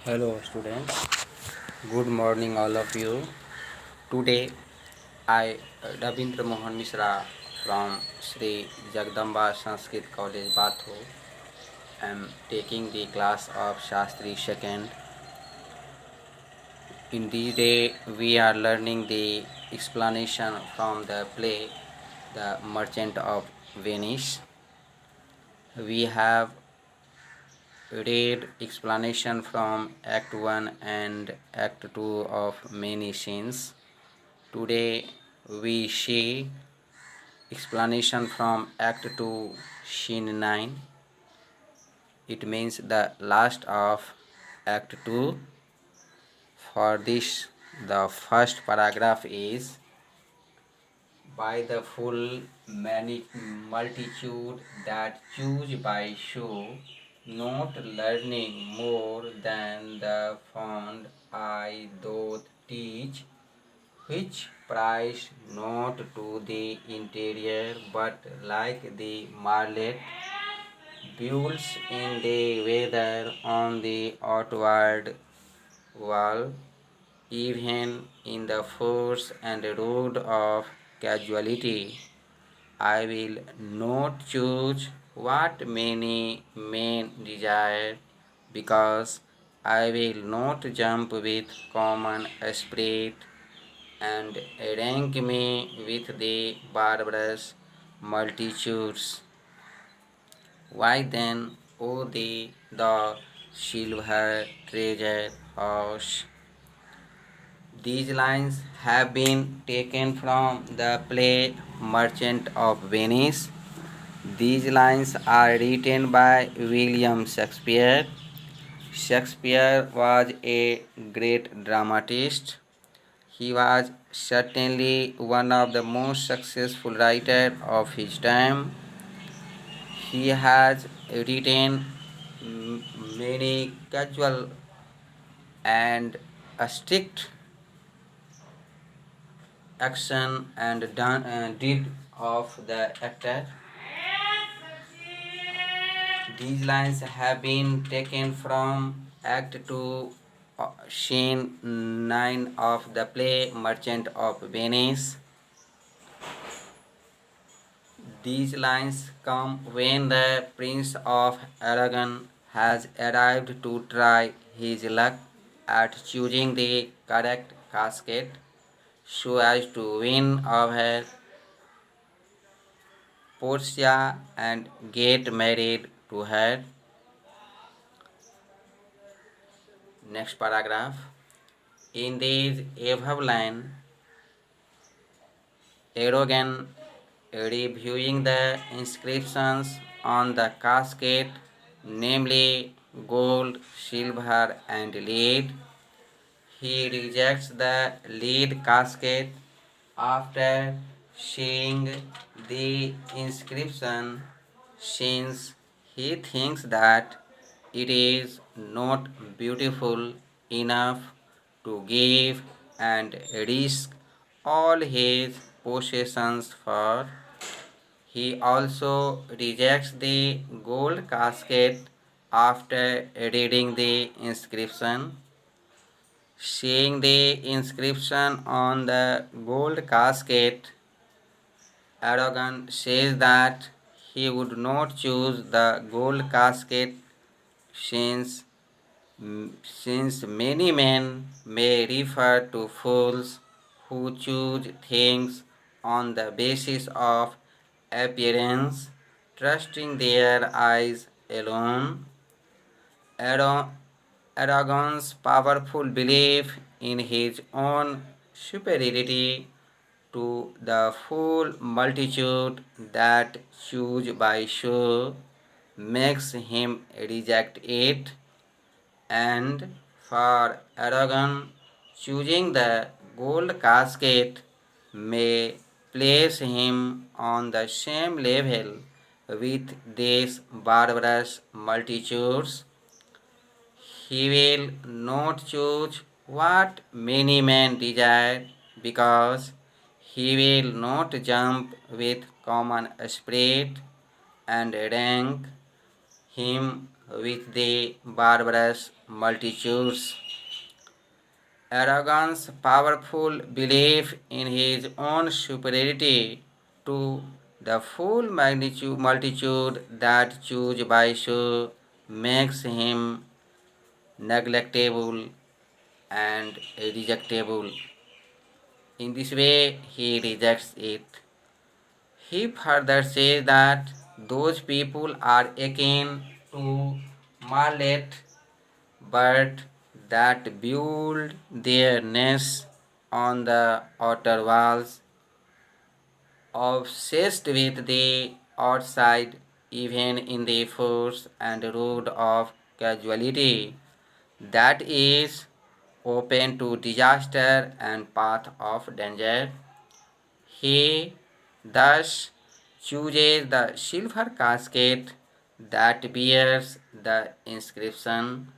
Hello students, good morning all of you. Today I Ravindra Mohan Mishra from Sri Jagdamba Sanskrit College Batho am taking the class of Shastri II. In this day we are learning the explanation from the play The Merchant of Venice. We have read explanation from Act 1 and Act 2 of many scenes. Today we see explanation from Act 2, Scene 9. It means the last of Act 2. For this, the first paragraph is by the full multitude that choose by show, not learning more than the fond I doth teach, which price not to the interior, but like the marlet builds in the weather on the outward wall, even in the force and road of casualty. I will not choose what many men desire, because I will not jump with common spirit and rank me with the barbarous multitudes. Why then, O thee, the silver treasure house? These lines have been taken from the play Merchant of Venice. These lines are written by William Shakespeare. Shakespeare was a great dramatist. He was certainly one of the most successful writers of his time. He has written many casual and a strict action and done did of the actor. These lines have been taken from Act 2, Scene 9 of the play Merchant of Venice. These lines come when the Prince of Aragon has arrived to try his luck at choosing the correct casket so as to win over Portia and get married to her. Next paragraph. In these above line, Aragon, reviewing the inscriptions on the casket, namely gold, silver, and lead, he rejects the lead casket after seeing the inscription, since he thinks that it is not beautiful enough to give and risk all his possessions for. He also rejects the gold casket after reading the inscription. Seeing the inscription on the gold casket, Aragon says that he would not choose the gold casket, since since many men may refer to fools who choose things on the basis of appearance, trusting their eyes alone. Aragon's powerful belief in his own superiority to the full multitude that choose by show makes him reject it, and for Aragon, choosing the gold casket may place him on the same level with these barbarous multitudes. He will not choose what many men desire, because he will not jump with common spirit and rank him with the barbarous multitudes. Arrogance, powerful belief in his own superiority to the full multitude that choose by show makes him neglectable and rejectable. In this way, he rejects it. He further says that those people are akin to marlet, but that build their nests on the outer walls, obsessed with the outside, even in the force and road of casualty that is open to disaster and path of danger. He thus chooses the silver casket that bears the inscription.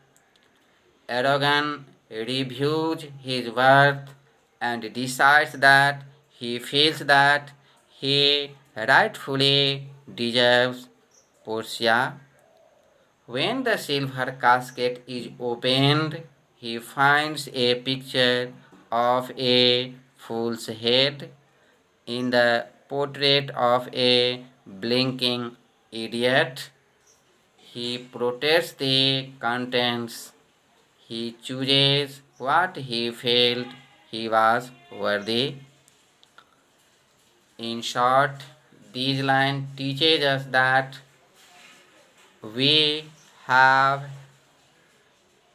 Aragon reviews his worth and decides that he feels that he rightfully deserves Portia. When the silver casket is opened, he finds a picture of a fool's head in the portrait of a blinking idiot. He protests the contents. He chooses what he felt he was worthy. In short, these lines teaches us that we have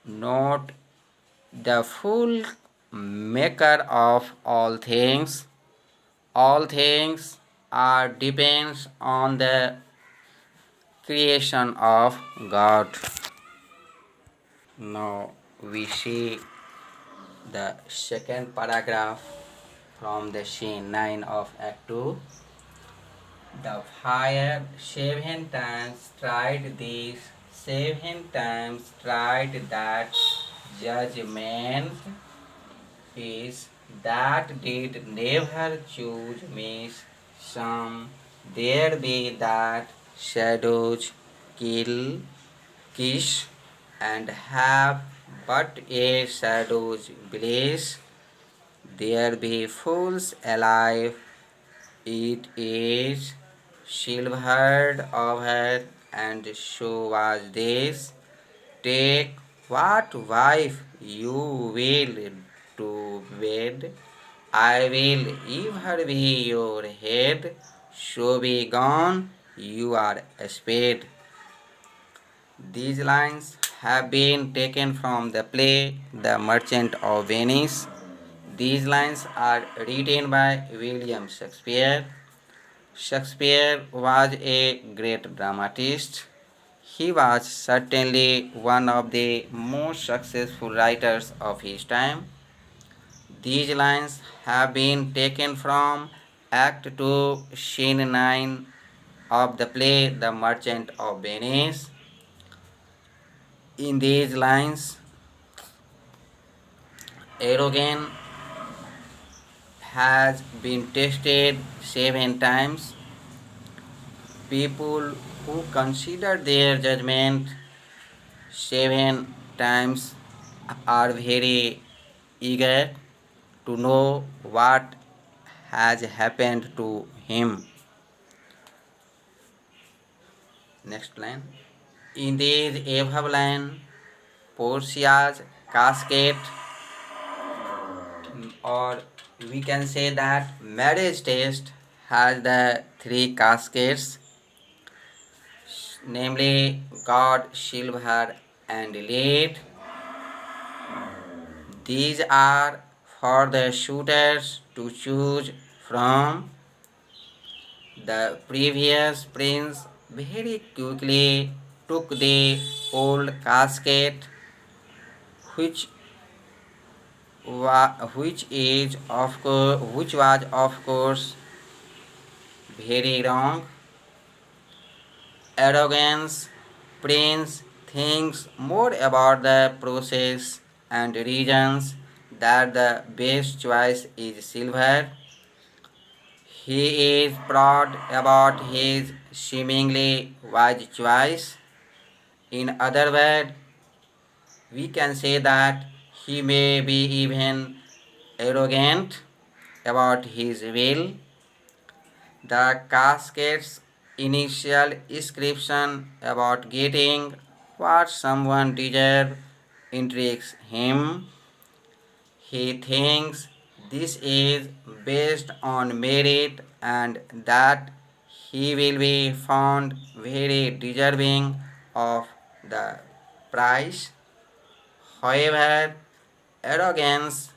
not the full maker of all things. All things are depends on the creation of God. Now we see the second paragraph from the scene 9 of Act 2. The fire 7 times tried this, 7 times tried that judgment is that did never choose miss some there be that shadows kill kiss and have but a shadow's bliss there be fools alive it is silvered over and so was this take what wife you will to bed I will ever be your head so be gone you are a spade. These lines have been taken from the play The Merchant of Venice. These lines are written by William Shakespeare. Shakespeare was a great dramatist. He was certainly one of the most successful writers of his time. These lines have been taken from Act 2, Scene 9 of the play The Merchant of Venice. In these lines, Erogen has been tested 7 times. People who consider their judgment 7 times are very eager to know what has happened to him. Next line. In this above line, Portia's casket, or we can say that marriage test has the 3 caskets, namely God, silver, and lead. These are for the suitors to choose from. The previous prince very quickly took the old casket, which which was of course very wrong. Arrogance prince thinks more about the process and reasons that the best choice is silver. He is proud about his seemingly wise choice. In other words, we can say that he may be even arrogant about his will. The cascad's initial description about getting what someone deserves intrigues him. He thinks this is based on merit and that he will be found very deserving of the prize. However, arrogance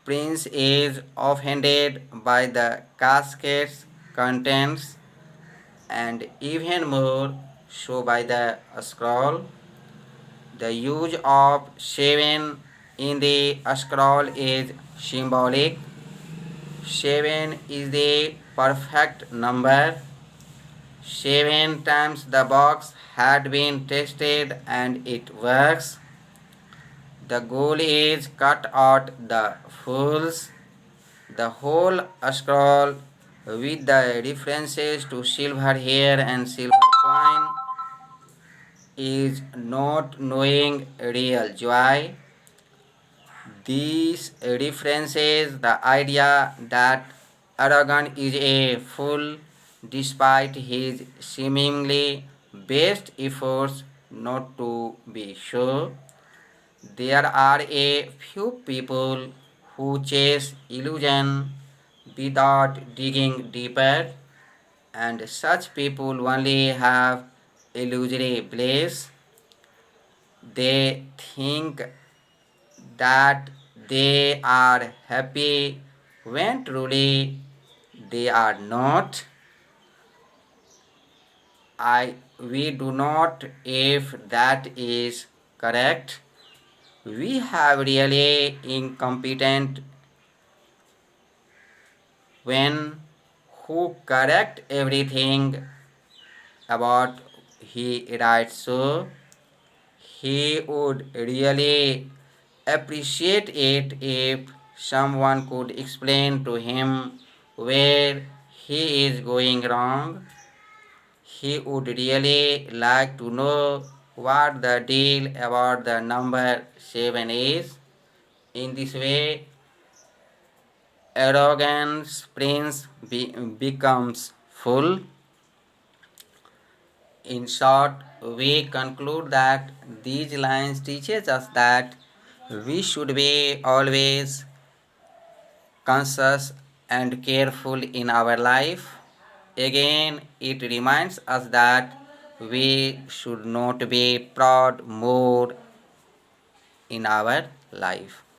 Prince is offended by the casket's contents and even more so by the scroll. The use of 7 in the scroll is symbolic. 7 is the perfect number. 7 times the box had been tested and it works. The goal is cut out the fools. The whole scroll with the references to silver hair and silver coin is not knowing real joy. These references the idea that Aragon is a fool despite his seemingly best efforts not to be so. There are a few people who chase illusion without digging deeper, and such people only have illusory bliss. They think that they are happy when truly they are not. We do not if that is correct. We have really incompetent when who correct everything about he writes so. He would really appreciate it if someone could explain to him where he is going wrong. He would really like to know what the deal about the number 7 is. In this way, arrogance prince becomes full. In short, we conclude that these lines teaches us that we should be always conscious and careful in our life. Again, it reminds us that we should not be proud more in our life.